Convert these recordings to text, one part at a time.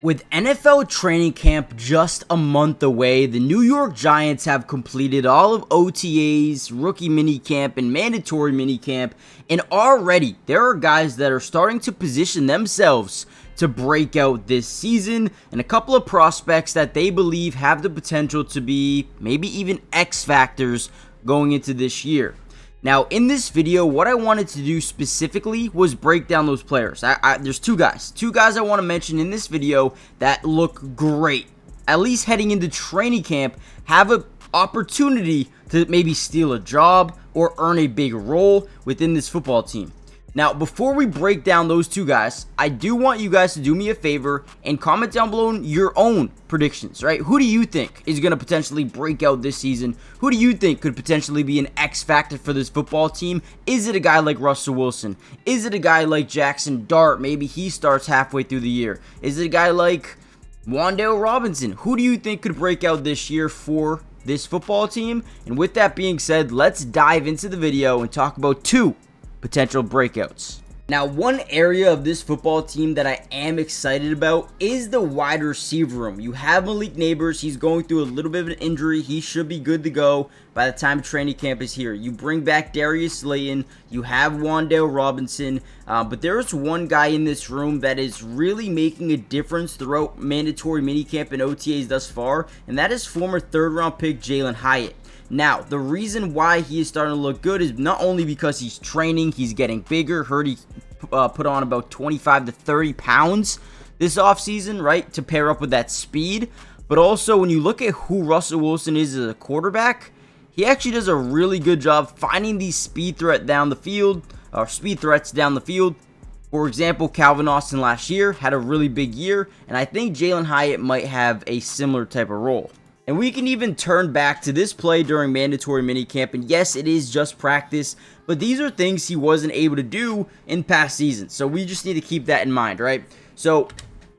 With NFL training camp just a month away, the New York Giants have completed all of OTAs, rookie minicamp, and mandatory minicamp, and already there are guys that are starting to position themselves to break out this season, and a couple of prospects that they believe have the potential to be maybe even X factors going into this year. Now, in this video, what I wanted to do specifically was break down those players. There's two guys I want to mention in this video that look great. At least heading into training camp, have an opportunity to maybe steal a job or earn a big role within this football team. Now, before we break down those two guys, I do want you guys to do me a favor and comment down below your own predictions, right? Who do you think is going to potentially break out this season? Who do you think could potentially be an X factor for this football team? Is it a guy like Russell Wilson? Is it a guy like Jackson Dart? Maybe he starts halfway through the year. Is it a guy like Wan'Dale Robinson? Who do you think could break out this year for this football team? And with that being said, let's dive into the video and talk about two potential breakouts. Now, one area of this football team that I am excited about is the wide receiver room. You have Malik Neighbors. He's going through a little bit of an injury. He should be good to go by the time training camp is here. You bring back Darius Slayton. You have Wan'Dale Robinson. But there's one guy in this room that is really making a difference throughout mandatory minicamp and OTAs thus far, and that is former third-round pick Jaylen Hyatt. Now, the reason why he is starting to look good is not only because he's training, he's getting bigger. Heard he put on about 25 to 30 pounds this offseason, right, to pair up with that speed. But also, when you look at who Russell Wilson is as a quarterback, he actually does a really good job finding these speed threats down the field. For example, Calvin Austin last year had a really big year, and I think Jaylen Hyatt might have a similar type of role. And we can even turn back to this play during mandatory minicamp, and yes, it is just practice, but these are things he wasn't able to do in past seasons, so we just need to keep that in mind, right? So,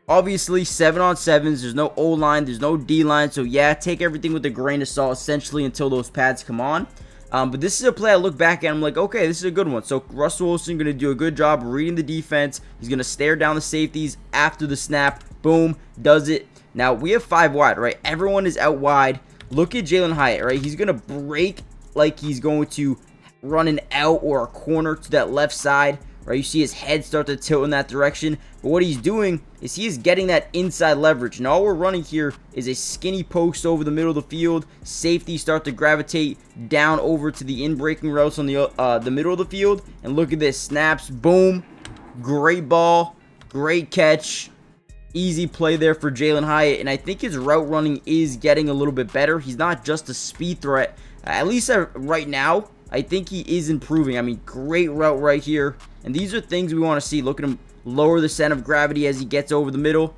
obviously, 7-on-7s, there's no O-line, there's no D-line, so yeah, take everything with a grain of salt, essentially, until those pads come on. But this is a play I look back at, I'm like, okay, this is a good one. So, Russell Wilson going to do a good job reading the defense. He's going to stare down the safeties after the snap. Boom, does it. Now, we have 5 wide, right? Everyone is out wide. Look at Jaylen Hyatt, right? He's going to break like he's going to run an out or a corner to that left side, right? You see his head start to tilt in that direction. But what he's doing is he is getting that inside leverage. And all we're running here is a skinny post over the middle of the field. Safeties start to gravitate down over to the in-breaking routes on the middle of the field. And look at this. Snaps. Boom. Great ball. Great catch. Easy play there for Jaylen Hyatt, and I think his route running is getting a little bit better. He's not just a speed threat, at least right now. I think he is improving. I mean, great route right here, and these are things we want to see. Look at him lower the center of gravity as he gets over the middle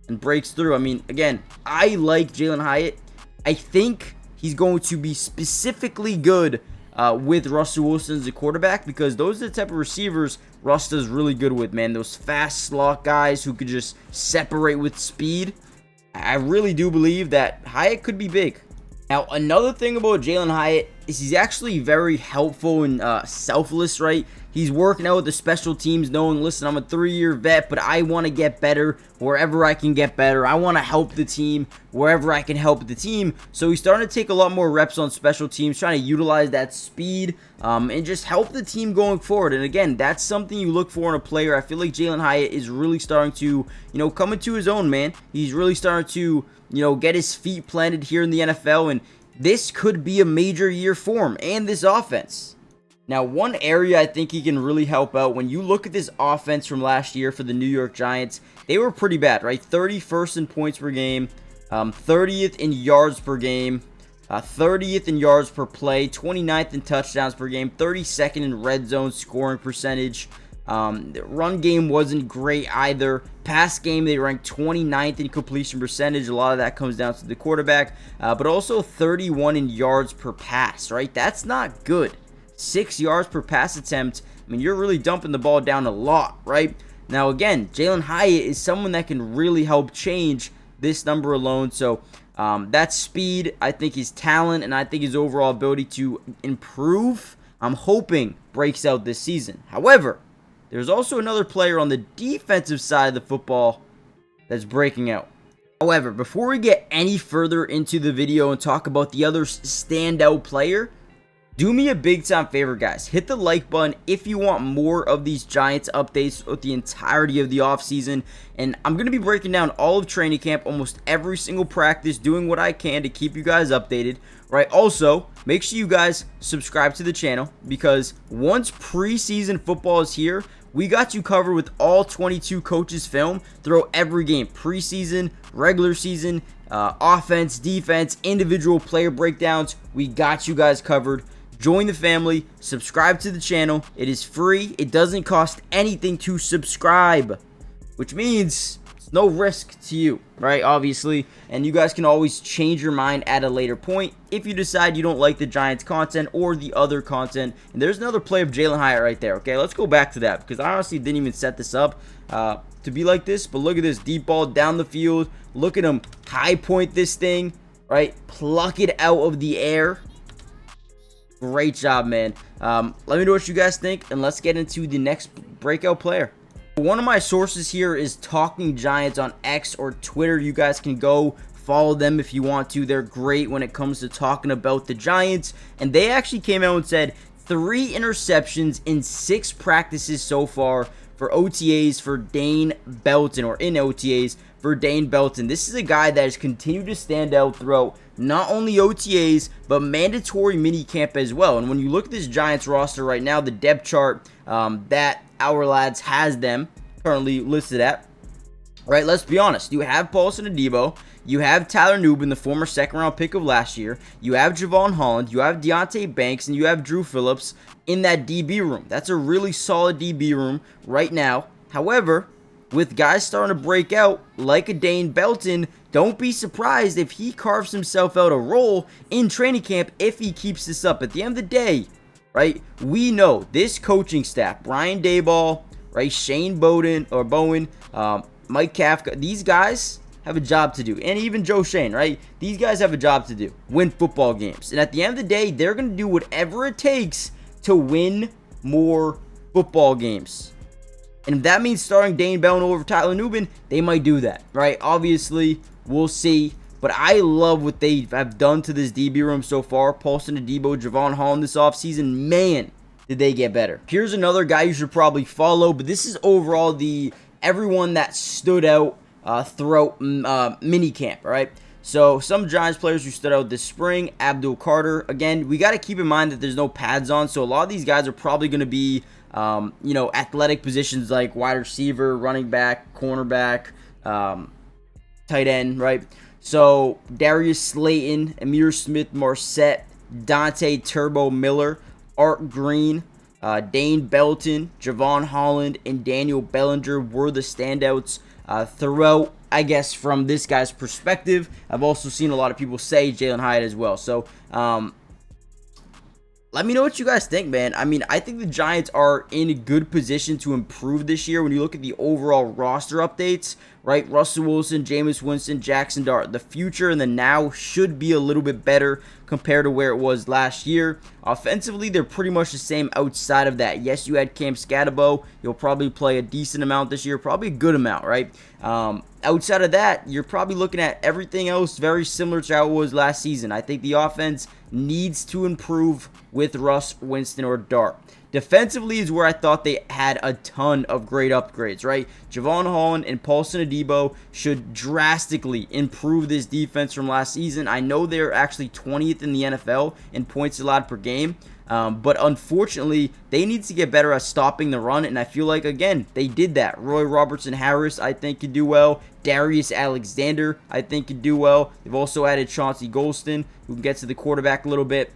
and breaks through. I mean, again, I like Jaylen Hyatt. I think he's going to be specifically good with Russell Wilson as a quarterback, because those are the type of receivers Russ does really good with, man. Those fast slot guys who could just separate with speed. I really do believe that Hyatt could be big. Now, another thing about Jaylen Hyatt is he's actually very helpful and selfless, right? He's working out with the special teams knowing, listen, I'm a 3-year vet, but I want to get better wherever I can get better. I want to help the team wherever I can help the team. So he's starting to take a lot more reps on special teams, trying to utilize that speed and just help the team going forward. And again, that's something you look for in a player. I feel like Jaylen Hyatt is really starting to, come into his own, man. He's really starting to, get his feet planted here in the NFL, and this could be a major year for him and this offense. Now, one area I think he can really help out, when you look at this offense from last year for the New York Giants, they were pretty bad, right? 31st in points per game, 30th in yards per game, 30th in yards per play, 29th in touchdowns per game, 32nd in red zone scoring percentage. The run game wasn't great either. Pass game, they ranked 29th in completion percentage. A lot of that comes down to the quarterback, but also 31 in yards per pass, right? That's not good. 6 yards per pass attempt. I mean, you're really dumping the ball down a lot, right? Now, again, Jaylen Hyatt is someone that can really help change this number alone. So, that speed, I think his talent, and I think his overall ability to improve, I'm hoping breaks out this season. However, there's also another player on the defensive side of the football that's breaking out. However, before we get any further into the video and talk about the other standout player, do me a big time favor, guys. Hit the like button if you want more of these Giants updates with the entirety of the offseason. And I'm going to be breaking down all of training camp, almost every single practice, doing what I can to keep you guys updated, right? Also, make sure you guys subscribe to the channel, because once preseason football is here, we got you covered with all 22 coaches' film throughout every game. Preseason, regular season, offense, defense, individual player breakdowns. We got you guys covered. Join the family, subscribe to the channel. It is free. It doesn't cost anything to subscribe, which means it's no risk to you, right? Obviously, and you guys can always change your mind at a later point if you decide you don't like the Giants content or the other content. And there's another play of Jaylen Hyatt right there. Okay, let's go back to that, because I honestly didn't even set this up to be like this. But look at this deep ball down the field. Look at him high point this thing, right? Pluck it out of the air. Great job, man. Let me know what you guys think, and let's get into the next breakout player. One of my sources here is Talking Giants on X or Twitter. You guys can go follow them if you want to. They're great when it comes to talking about the Giants, and they actually came out and said 3 interceptions in 6 practices so far for OTAs for Dane Belton, or in OTAs for Dane Belton. This is a guy that has continued to stand out throughout not only OTAs, but mandatory minicamp as well. And when you look at this Giants roster right now, the depth chart that Our Lads has them currently listed at, right, let's be honest. You have Paulson Adebo, you have Tyler Nubin, the former second-round pick of last year, you have Jaylen Hyatt, you have Deonte Banks, and you have Drew Phillips in that DB room. That's a really solid DB room right now. However, with guys starting to break out like a Dane Belton, don't be surprised if he carves himself out a role in training camp if he keeps this up. At the end of the day, right, we know this coaching staff, Brian Daboll, right, Shane Bowen, Mike Kafka, these guys have a job to do. And even Joe Shane, right? These guys have a job to do. Win football games. And at the end of the day, they're going to do whatever it takes to win more football games. And if that means starting Dane Belton over Tyler Nubin, they might do that, right? Obviously, we'll see. But I love what they have done to this DB room so far. Paulson Adebo, Jaylen Hyatt this offseason. Man, did they get better. Here's another guy you should probably follow. But this is overall everyone that stood out throughout minicamp, all right? So some Giants players who stood out this spring, Abdul Carter. Again, we got to keep in mind that there's no pads on. So a lot of these guys are probably going to be athletic positions like wide receiver, running back, cornerback, tight end, right? So Darius Slayton, Amir Smith-Marset, Dante Turbo Miller, Art Green, Dane Belton, Jaylen Hyatt, and Daniel Bellinger were the standouts throughout, I guess, from this guy's perspective. I've also seen a lot of people say Jaylen Hyatt as well. So, let me know what you guys think, man. I mean, I think the Giants are in a good position to improve this year when you look at the overall roster updates, right? Russell Wilson, Jameis Winston, Jackson Dart. The future and the now should be a little bit better compared to where it was last year. Offensively, they're pretty much the same outside of that. Yes, you had Cam Scatterbo. He'll probably play a decent amount this year, probably a good amount, right? Outside of that, you're probably looking at everything else very similar to how it was last season. I think the offense needs to improve with Russ, Winston, or Dart. Defensively is where I thought they had a ton of great upgrades, right? Jaylen Hyatt and Paulson Adebo should drastically improve this defense from last season. I know they're actually 20th in the NFL in points allowed per game, but unfortunately, they need to get better at stopping the run, and I feel like, again, they did that. Roy Robertson-Harris, I think, could do well. Darius Alexander, I think, could do well. They've also added Chauncey Golston, who can get to the quarterback a little bit.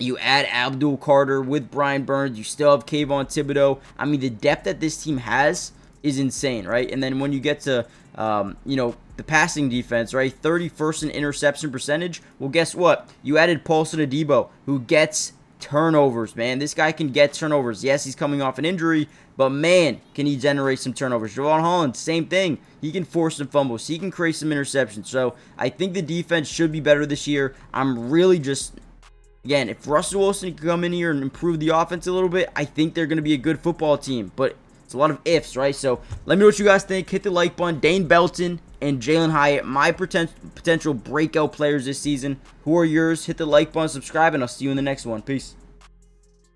You add Abdul Carter with Brian Burns. You still have Kayvon Thibodeau. I mean, the depth that this team has is insane, right? And then when you get to, the passing defense, right? 31st in interception percentage. Well, guess what? You added Paulson Adebo, who gets turnovers, man. This guy can get turnovers. Yes, he's coming off an injury, but man, can he generate some turnovers. Jaylen Hyatt, same thing. He can force some fumbles. He can create some interceptions. So I think the defense should be better this year. I'm really just... Again, if Russell Wilson can come in here and improve the offense a little bit, I think they're going to be a good football team. But It's a lot of ifs, right? So let me know what you guys think. Hit the like button. Dane Belton and Jaylen Hyatt, my potential breakout players this season. Who are yours? Hit the like button, subscribe, and I'll see you in the next one. Peace.